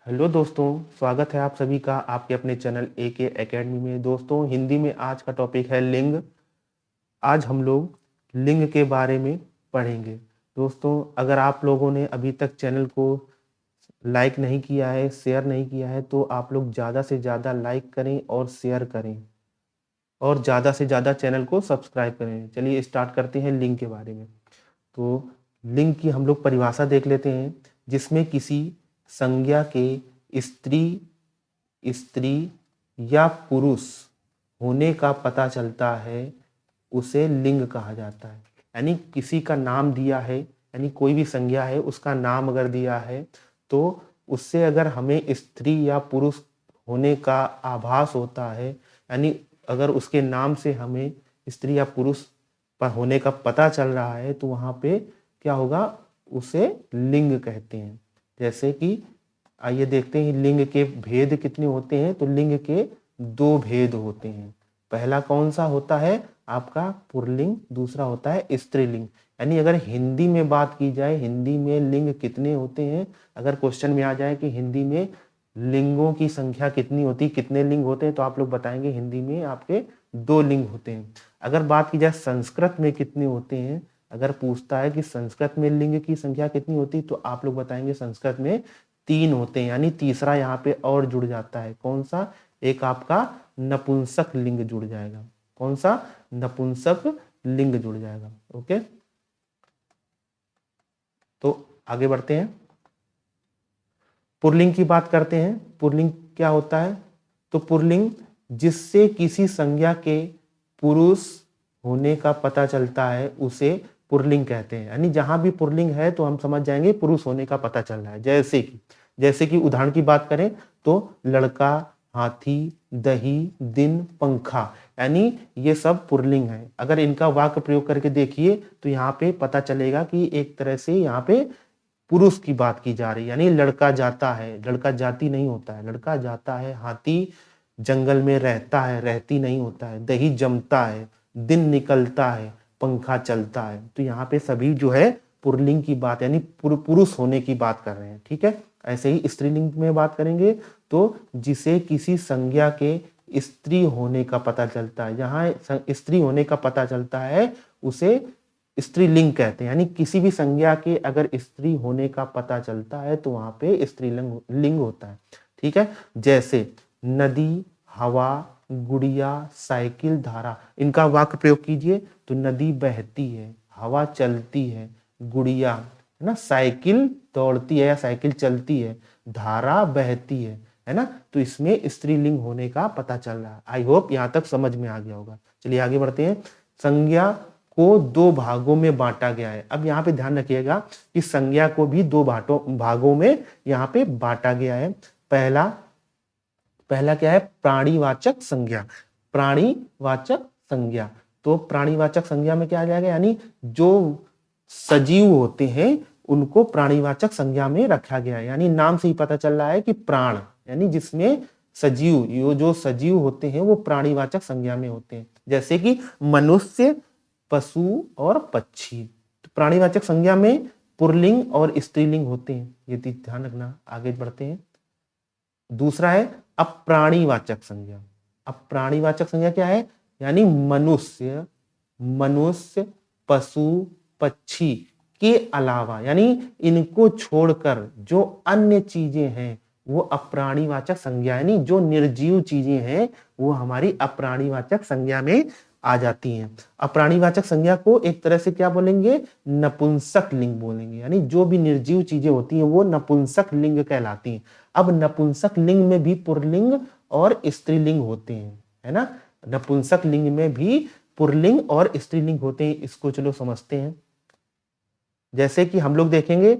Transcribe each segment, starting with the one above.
Hello दोस्तों, स्वागत है आप सभी का आपके अपने चैनल AK एकेडमी में। दोस्तों, हिंदी में आज का टॉपिक है लिंग। आज हम लोग लिंग के बारे में पढ़ेंगे। दोस्तों, अगर आप लोगों ने अभी तक चैनल को लाइक नहीं किया है, शेयर नहीं किया है, तो आप लोग ज़्यादा से ज़्यादा लाइक करें और शेयर करें और ज़्यादा से ज़्यादा चैनल को सब्सक्राइब करें। चलिए स्टार्ट करते हैं लिंग के बारे में। तो लिंग की हम लोग परिभाषा देख लेते हैं, जिसमें किसी संज्ञा के स्त्री स्त्री या पुरुष होने का पता चलता है, उसे लिंग कहा जाता है। यानी किसी का नाम दिया है, यानी कोई भी संज्ञा है, उसका नाम अगर दिया है तो उससे अगर हमें स्त्री या पुरुष होने का आभास होता है, यानी अगर उसके नाम से हमें स्त्री या पुरुष होने का पता चल रहा है, तो वहाँ पे क्या होगा, उसे लिंग कहते हैं। जैसे कि आइए देखते हैं लिंग के भेद कितने होते हैं। तो लिंग के दो भेद होते हैं। पहला कौन सा होता है आपका पुल्लिंग, दूसरा होता है स्त्रीलिंग। यानी अगर हिंदी में बात की जाए, हिंदी में लिंग कितने होते हैं, अगर क्वेश्चन में आ जाए कि हिंदी में लिंगों की संख्या कितनी होती है, कितने लिंग होते हैं, तो आप लोग बताएंगे हिंदी में आपके दो लिंग होते हैं। अगर बात की जाए संस्कृत में कितने होते हैं, अगर पूछता है कि संस्कृत में लिंग की संख्या कितनी होती है, तो आप लोग बताएंगे संस्कृत में तीन होते हैं। यानी तीसरा यहाँ पे और जुड़ जाता है। कौन सा? एक आपका नपुंसक लिंग जुड़ जाएगा। कौन सा? नपुंसक लिंग जुड़ जाएगा। ओके, तो आगे बढ़ते हैं, पुल्लिंग की बात करते हैं। पुल्लिंग क्या होता है? तो पुल्लिंग जिससे किसी संज्ञा के पुरुष होने का पता चलता है, उसे पुल्लिंग कहते हैं। यानी जहां भी पुल्लिंग है तो हम समझ जाएंगे पुरुष होने का पता चल रहा है। जैसे कि उदाहरण की बात करें तो लड़का, हाथी, दही, दिन, पंखा, यानी ये सब पुल्लिंग है। अगर इनका वाक्य प्रयोग करके देखिए तो यहाँ पे पता चलेगा कि एक तरह से यहाँ पे पुरुष की बात की जा रही है। यानी लड़का जाता है, लड़का जाती नहीं होता है, लड़का जाता है। हाथी जंगल में रहता है, रहती नहीं होता है। दही जमता है, दिन निकलता है, पंखा चलता है। तो यहाँ पे सभी जो है पुल्लिंग की बात, यानी पुरुष होने की बात कर रहे हैं। ठीक है। ऐसे ही स्त्रीलिंग में बात करेंगे तो जिसे किसी संज्ञा के स्त्री होने का पता चलता है, जहां स्त्री होने का पता चलता है, उसे स्त्रीलिंग कहते हैं। यानी किसी भी संज्ञा के अगर स्त्री होने का पता चलता है तो वहां पे स्त्रीलिंग लिंग होता है। ठीक है। जैसे नदी, हवा, गुड़िया, साइकिल, धारा, इनका वाक्य प्रयोग कीजिए तो नदी बहती है, हवा चलती है, गुड़िया है ना, साइकिल दौड़ती है या साइकिल चलती है, धारा बहती है ना। तो इसमें स्त्रीलिंग होने का पता चल रहा है। आई होप यहां तक समझ में आ गया होगा। चलिए आगे बढ़ते हैं। संज्ञा को दो भागों में बांटा गया है। अब यहाँ पे ध्यान रखिएगा कि संज्ञा को भी दो भागों में यहाँ पे बांटा गया है। पहला पहला क्या है? प्राणीवाचक संज्ञा। प्राणीवाचक संज्ञा, तो प्राणीवाचक संज्ञा में क्या आ जाएगा, यानी जो सजीव होते हैं उनको प्राणीवाचक संज्ञा में रखा गया है। यानी नाम से ही पता चल रहा है कि प्राण, यानी जिसमें सजीव, ये जो सजीव होते हैं वो प्राणीवाचक संज्ञा में होते हैं। जैसे कि मनुष्य, पशु और पक्षी। तो प्राणीवाचक संज्ञा में पुल्लिंग और स्त्रीलिंग होते हैं, ये ध्यान रखना। आगे बढ़ते हैं। दूसरा है अप्राणीवाचक संज्ञा। अप्राणीवाचक संज्ञा क्या है? यानी मनुष्य, पशु, पक्षी के अलावा, यानी इनको छोड़कर जो अन्य चीजें हैं वो अप्राणीवाचक संज्ञा, यानी जो निर्जीव चीजें हैं वो हमारी अप्राणीवाचक संज्ञा में आ जाती हैं। अप्राणीवाचक संज्ञा को एक तरह से क्या बोलेंगे? नपुंसक लिंग बोलेंगे। यानी जो भी निर्जीव चीजें होती हैं वो नपुंसक लिंग कहलाती हैं। अब नपुंसक लिंग में भी पुल्लिंग और स्त्रीलिंग होते हैं, है ना। नपुंसक लिंग में भी पुल्लिंग और स्त्रीलिंग होते हैं। इसको चलो समझते हैं। जैसे कि हम लोग देखेंगे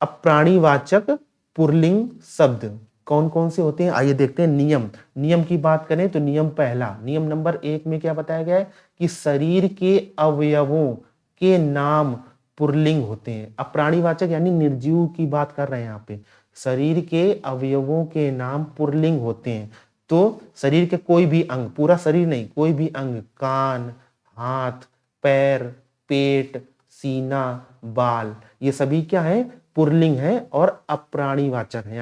अप्राणीवाचक पुल्लिंग शब्द कौन कौन से होते हैं, आइए देखते हैं। नियम की बात करें तो नियम पहला, नियम नंबर 1 में क्या बताया गया है कि शरीर के अवयवों के नाम पुल्लिंग होते हैं। अप्राणीवाचक यानी निर्जीव की बात कर रहे हैं यहाँ पे। शरीर के अवयवों के नाम पुल्लिंग होते हैं। तो शरीर के कोई भी अंग, पूरा शरीर नहीं, कोई भी अंग, कान, हाथ, पैर, पेट, सीना, बाल, ये सभी क्या है? पुल्लिंग है और अप्राणीवाचक है,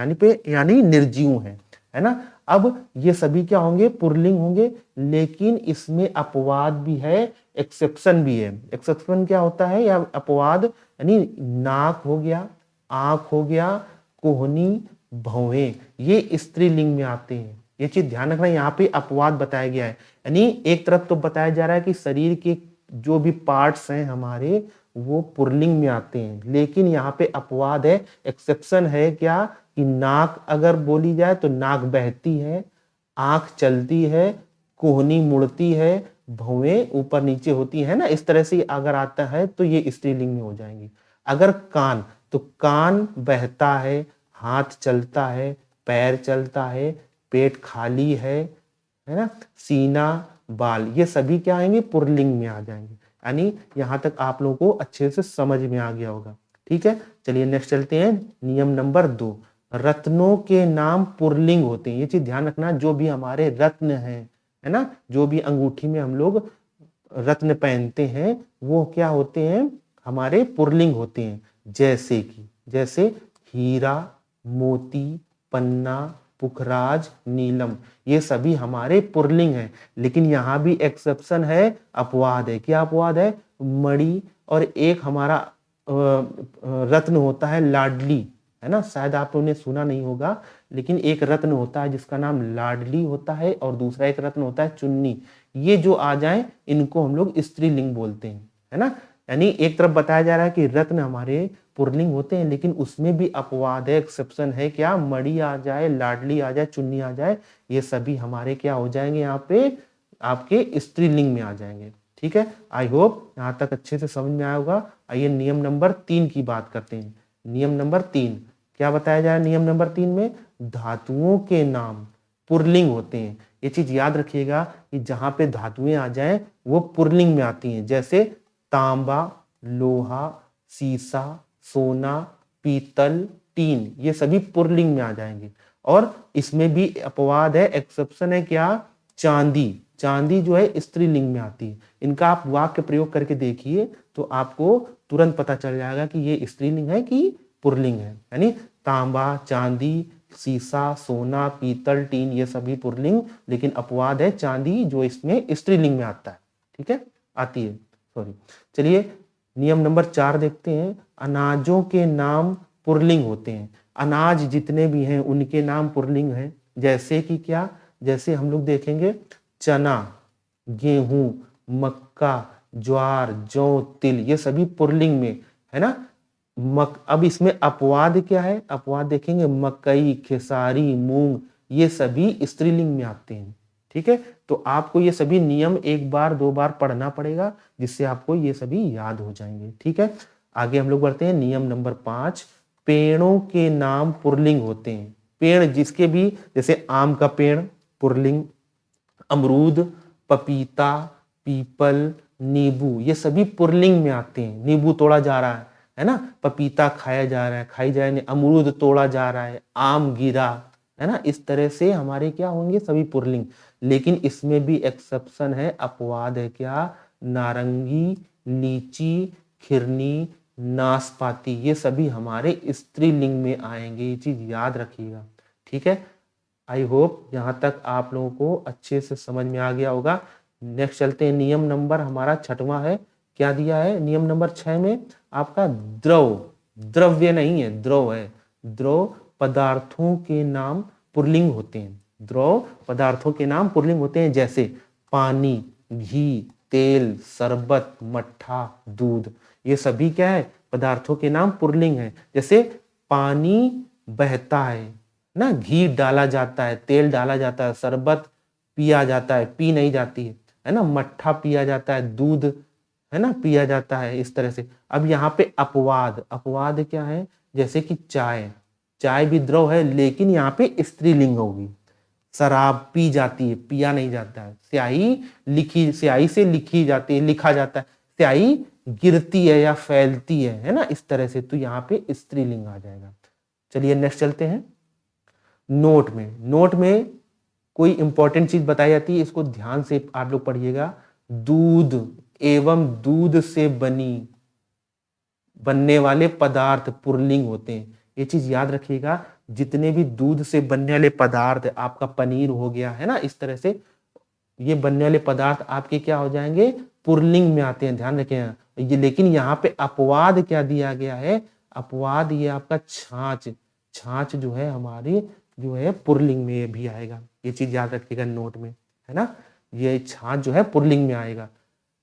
यानी निर्जीव है ना। अब ये सभी क्या होंगे, पुल्लिंग होंगे, लेकिन इसमें अपवाद भी है, एक्सेप्शन भी है। एक्सेप्शन क्या होता है या अपवाद, यानी नाक हो गया, आंख हो गया, कोहनी, भौहें, ये स्त्रीलिंग में आते हैं। ये चीज ध्यान रखना, यहाँ पे अपवाद बताया गया है। यानी एक तरफ तो बताया जा रहा है कि शरीर के जो भी पार्ट्स हैं हमारे वो पुल्लिंग में आते हैं, लेकिन यहाँ पे अपवाद है, एक्सेप्शन है क्या, कि नाक अगर बोली जाए तो नाक बहती है, आंख चलती है, कोहनी मुड़ती है, भौहें ऊपर नीचे होती है ना, इस तरह से अगर आता है तो ये स्त्रीलिंग में हो जाएंगी। अगर कान, तो कान बहता है, हाथ चलता है, पैर चलता है, पेट खाली है ना, सीना, बाल, ये सभी क्या आएंगे, पुल्लिंग में आ जाएंगे। यानी यहां तक आप लोगों को अच्छे से समझ में आ गया होगा। ठीक है, चलिए नेक्स्ट चलते हैं। नियम नंबर 2, रत्नों के नाम पुल्लिंग होते हैं। ये चीज ध्यान रखना, जो भी हमारे रत्न है ना, जो भी अंगूठी में हम लोग रत्न पहनते हैं वो क्या होते हैं, हमारे पुल्लिंग होते हैं। जैसे हीरा, मोती, पन्ना, पुखराज, नीलम, ये सभी हमारे पुल्लिंग हैं। लेकिन यहाँ भी एक्सेप्शन है, अपवाद है। क्या अपवाद है, मणि, और एक हमारा रत्न होता है लाडली, है ना, शायद आप लोगों ने सुना नहीं होगा, लेकिन एक रत्न होता है जिसका नाम लाडली होता है, और दूसरा एक रत्न होता है चुन्नी। ये जो आ जाए इनको हम लोग स्त्रीलिंग बोलते हैं, है ना। यानी एक तरफ बताया जा रहा है कि रत्न हमारे पुल्लिंग होते हैं, लेकिन उसमें भी अपवाद है, एक्सेप्शन है। क्या, मणि आ जाए, लाडली आ जाए, चुन्नी आ जाए, ये सभी हमारे क्या हो जाएंगे, यहाँ पे आपके स्त्रीलिंग में आ जाएंगे। ठीक है, आई होप यहाँ तक अच्छे से समझ में आया होगा। आइए नियम नंबर 3 की बात करते हैं। नियम नंबर 3 क्या बताया जाए, नियम नंबर 3 में धातुओं के नाम पुल्लिंग होते हैं। ये चीज याद रखिएगा कि जहां पे धातुएं आ जाएं वो पुल्लिंग में आती हैं। जैसे तांबा, लोहा, सीसा, सोना, पीतल, टीन, ये सभी पुल्लिंग में आ जाएंगे। और इसमें भी अपवाद है, एक्सेप्शन है। क्या, चांदी जो है स्त्रीलिंग में आती है। इनका आप वाक्य प्रयोग करके देखिए तो आपको तुरंत पता चल जाएगा कि ये स्त्रीलिंग है कि पुल्लिंग है। यानी तांबा, चांदी, सीसा, सोना, पीतल, टीन, ये सभी पुल्लिंग, लेकिन अपवाद है चांदी जो इसमें स्त्रीलिंग में आता है। ठीक है, आती है, सॉरी। चलिए नियम नंबर 4 देखते हैं। अनाजों के नाम पुल्लिंग होते हैं। अनाज जितने भी हैं उनके नाम पुल्लिंग हैं। जैसे कि क्या, जैसे हम लोग देखेंगे चना, गेहूं, मक्का, ज्वार, जौ, तिल, ये सभी पुल्लिंग में है ना। अब इसमें अपवाद क्या है, अपवाद देखेंगे मकई, खेसारी, मूंग, ये सभी स्त्रीलिंग में आते हैं। ठीक है, तो आपको ये सभी नियम एक बार 2 बार पढ़ना पड़ेगा, जिससे आपको ये सभी याद हो जाएंगे। ठीक है, आगे हम लोग बढ़ते हैं। नियम नंबर 5, पेड़ों के नाम पुल्लिंग होते हैं। पेड़ जिसके भी, जैसे आम का पेड़ पुल्लिंग, अमरूद, पपीता, पीपल, नींबू, ये सभी पुल्लिंग में आते हैं। नींबू तोड़ा जा रहा है ना, पपीता खाया जा रहा है, खाई जा रही है, अमरूद तोड़ा जा रहा है, आम गिरा, है ना। इस तरह से हमारे क्या होंगे, सभी पुल्लिंग। लेकिन इसमें भी एक्सेप्शन है, अपवाद है। क्या, नारंगी, लीची, खिरनी, नाशपाती, ये सभी हमारे स्त्रीलिंग में आएंगे। ये चीज याद रखिएगा। ठीक है, आई होप यहाँ तक आप लोगों को अच्छे से समझ में आ गया होगा। नेक्स्ट चलते हैं। नियम नंबर हमारा 6वां है। क्या दिया है नियम नंबर 6 में आपका, द्रव्य नहीं है, द्रव है। द्रव पदार्थों के नाम पुल्लिंग होते हैं। द्रव पदार्थों के नाम पुल्लिंग होते हैं। जैसे पानी, घी, तेल, शरबत, मट्ठा, दूध, ये सभी क्या है, पदार्थों के नाम पुल्लिंग है। जैसे पानी बहता है ना, घी डाला जाता है, तेल डाला जाता है, शरबत पिया जाता है, पी नहीं जाती है ना, मट्ठा पिया जाता है, दूध है ना पिया जाता है, इस तरह से। अब यहाँ पे अपवाद क्या है, जैसे कि चाय भी द्रव है, लेकिन यहाँ पे स्त्रीलिंग होगी। शराब पी जाती है, पिया नहीं जाता है। स्याही से लिखी जाती है, लिखा जाता है। स्याही गिरती है या फैलती है ना, इस तरह से, तो यहाँ पे स्त्रीलिंग आ जाएगा। चलिए नेक्स्ट चलते हैं। नोट में कोई इंपॉर्टेंट चीज बताई जाती है, इसको ध्यान से आप लोग पढ़िएगा। दूध एवं दूध से बनी बनने वाले पदार्थ पुल्लिंग होते हैं। ये चीज याद रखिएगा, जितने भी दूध से बनने वाले पदार्थ, आपका पनीर हो गया है ना, इस तरह से ये बनने वाले पदार्थ आपके क्या हो जाएंगे, पुल्लिंग में आते हैं, ध्यान रखें। ये लेकिन यहाँ पे अपवाद क्या दिया गया है, अपवाद ये आपका छाछ, छाछ जो है हमारी जो है पुल्लिंग में भी आएगा। ये चीज याद रखिएगा नोट में, है ना, ये छाछ जो है पुल्लिंग में आएगा।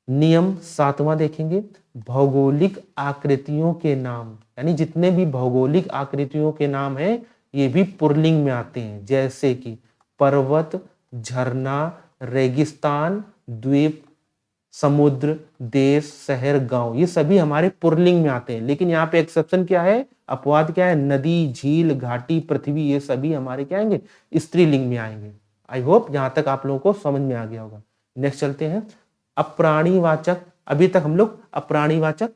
नियम 7वां देखेंगे, भौगोलिक आकृतियों के नाम, यानी जितने भी भौगोलिक आकृतियों के नाम हैं ये भी पुल्लिंग में आते हैं, जैसे कि पर्वत, झरना, रेगिस्तान, द्वीप, समुद्र, देश, शहर, गांव, ये सभी हमारे पुल्लिंग में आते हैं। लेकिन यहाँ पे एक्सेप्शन क्या है, अपवाद क्या है, नदी, झील, घाटी, पृथ्वी, ये सभी हमारे क्या आएंगे, स्त्रीलिंग में आएंगे। आई होप यहां तक आप लोगों को समझ में आ गया होगा। नेक्स्ट चलते हैं, अप्राणीवाचक। अभी तक हम लोग अप्राणीवाचक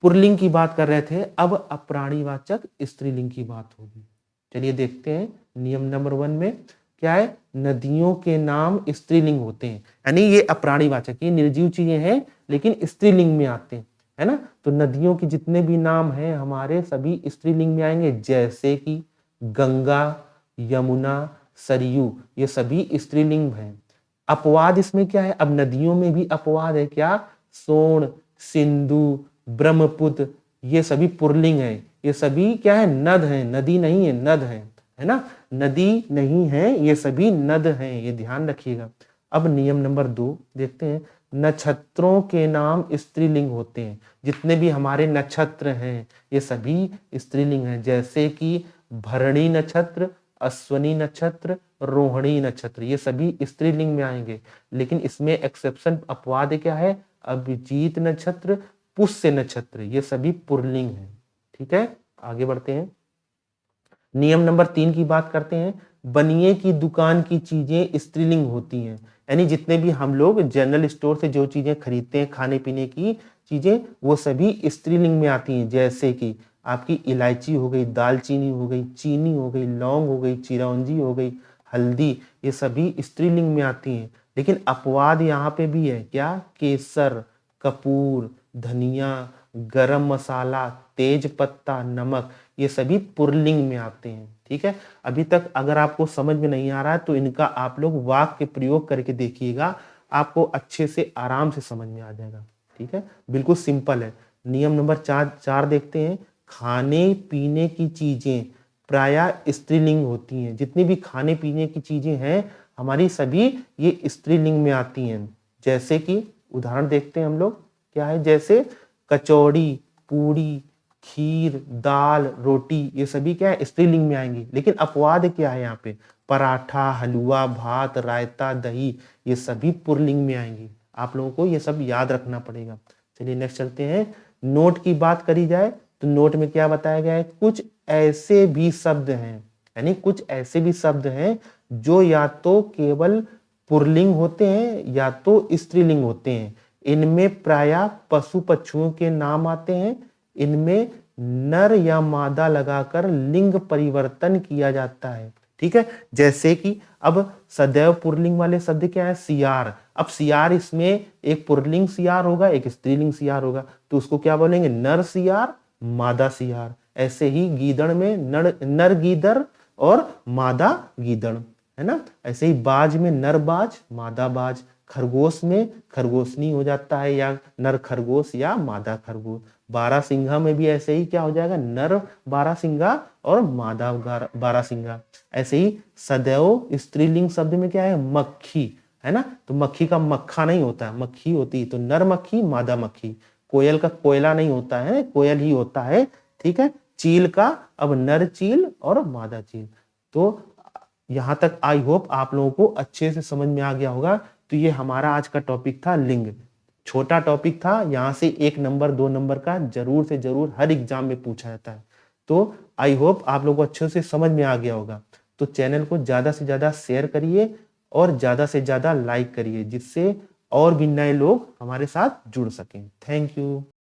पुल्लिंग की बात कर रहे थे, अब अप्राणीवाचक स्त्रीलिंग की बात होगी। चलिए देखते हैं, नियम नंबर 1 में क्या है, नदियों के नाम स्त्रीलिंग होते हैं, यानी ये अप्राणीवाचक, ये निर्जीव चीजें हैं लेकिन स्त्रीलिंग में आते हैं, है ना। तो नदियों के जितने भी नाम हैं हमारे सभी स्त्रीलिंग में आएंगे, जैसे कि गंगा, यमुना, सरयू, ये सभी स्त्रीलिंग हैं। अपवाद इसमें क्या है, अब नदियों में भी अपवाद है, क्या, सोन, सिंधु, ब्रह्मपुत्र, ये सभी पुल्लिंग है, ये सभी क्या है, नद है, नदी नहीं है, नद है ना, नदी नहीं है, ये सभी नद हैं, ये ध्यान रखिएगा। अब नियम नंबर 2 देखते हैं, नक्षत्रों के नाम स्त्रीलिंग होते हैं, जितने भी हमारे नक्षत्र हैं ये सभी स्त्रीलिंग हैं, जैसे कि भरणी नक्षत्र, अश्वनी नक्षत्र, रोहिणी नक्षत्र, ये सभी स्त्रीलिंग में आएंगे। लेकिन इसमें एक्सेप्शन, अपवाद क्या है, अभिजीत नक्षत्र, पुष्य नक्षत्र, ये सभी पुल्लिंग हैं। ठीक है, आगे बढ़ते हैं, नियम नंबर 3 की बात करते हैं, बनिए की दुकान की चीजें स्त्रीलिंग होती हैं, यानी जितने भी हम लोग जनरल स्टोर से जो चीजें खरीदते हैं खाने पीने की चीजें, वो सभी स्त्रीलिंग में आती हैं, जैसे कि आपकी इलायची हो गई, दालचीनी हो गई, चीनी हो गई, लौंग हो गई, चिरौंजी हो गई, हल्दी, ये सभी स्त्रीलिंग में आती हैं। लेकिन अपवाद यहाँ पे भी है, क्या, केसर, कपूर, धनिया, गरम मसाला, तेज पत्ता, नमक, ये सभी पुल्लिंग में आते हैं। ठीक है, अभी तक अगर आपको समझ में नहीं आ रहा है तो इनका आप लोग वाक्य प्रयोग करके देखिएगा, आपको अच्छे से आराम से समझ में आ जाएगा। ठीक है, बिल्कुल सिंपल है। नियम नंबर 4 देखते हैं, खाने पीने की चीजें प्रायः स्त्रीलिंग होती हैं, जितनी भी खाने पीने की चीजें हैं हमारी सभी ये स्त्रीलिंग में आती हैं। जैसे कि उदाहरण देखते हैं हम लोग, क्या है, जैसे कचौड़ी, पूड़ी, खीर, दाल, रोटी, ये सभी क्या है, स्त्रीलिंग में आएंगी। लेकिन अपवाद क्या है यहाँ पे, पराठा, हलवा, भात, रायता, दही, ये सभी पुल्लिंग में आएंगी। आप लोगों को ये सब याद रखना पड़ेगा। चलिए नेक्स्ट चलते हैं, नोट की बात करी जाए तो नोट में क्या बताया गया है, कुछ ऐसे भी शब्द हैं, यानी कुछ ऐसे भी शब्द हैं जो या तो केवल पुल्लिंग होते हैं या तो स्त्रीलिंग होते हैं। इनमें प्रायः पशु पक्षियों के नाम आते हैं, इनमें नर या मादा लगाकर लिंग परिवर्तन किया जाता है। ठीक है, जैसे कि अब सदैव पुल्लिंग वाले शब्द क्या है, सियार। अब सियार, इसमें एक पुल्लिंग सियार होगा, एक स्त्रीलिंग सियार होगा, तो उसको क्या बोलेंगे, नर सियार, मादा सियार। ऐसे ही गीदड़ में नर गीदड़ और मादा गीदड़, है ना। ऐसे ही बाज में नर बाज, मादा बाज। खरगोश में खरगोशनी हो जाता है, या नर खरगोश या मादा खरगोश। बारहसिंघा में भी ऐसे ही क्या हो जाएगा, नर बारहसिंघा और मादा बारहसिंघा। ऐसे ही सदैव स्त्रीलिंग शब्द में क्या है, मक्खी, है ना। तो मक्खी का मक्खा नहीं होता है, मक्खी होती है, तो नर मक्खी, मादा मक्खी। कोयल का कोयला नहीं होता है, कोयल ही होता है। ठीक है, चील का अब नर चील और मादा चील। तो यहां तक आई होप आप लोगों को अच्छे से समझ में आ गया होगा। तो ये हमारा आज का टॉपिक था, लिंग। छोटा टॉपिक था, यहाँ से 1 नंबर 2 नंबर का जरूर से जरूर हर एग्जाम में पूछा जाता है। तो आई होप आप लोगों को अच्छे से समझ में आ गया होगा। तो चैनल को ज्यादा से ज्यादा शेयर करिए और ज्यादा से ज्यादा लाइक करिए, जिससे और भी नए लोग हमारे साथ जुड़ सकें। Thank you.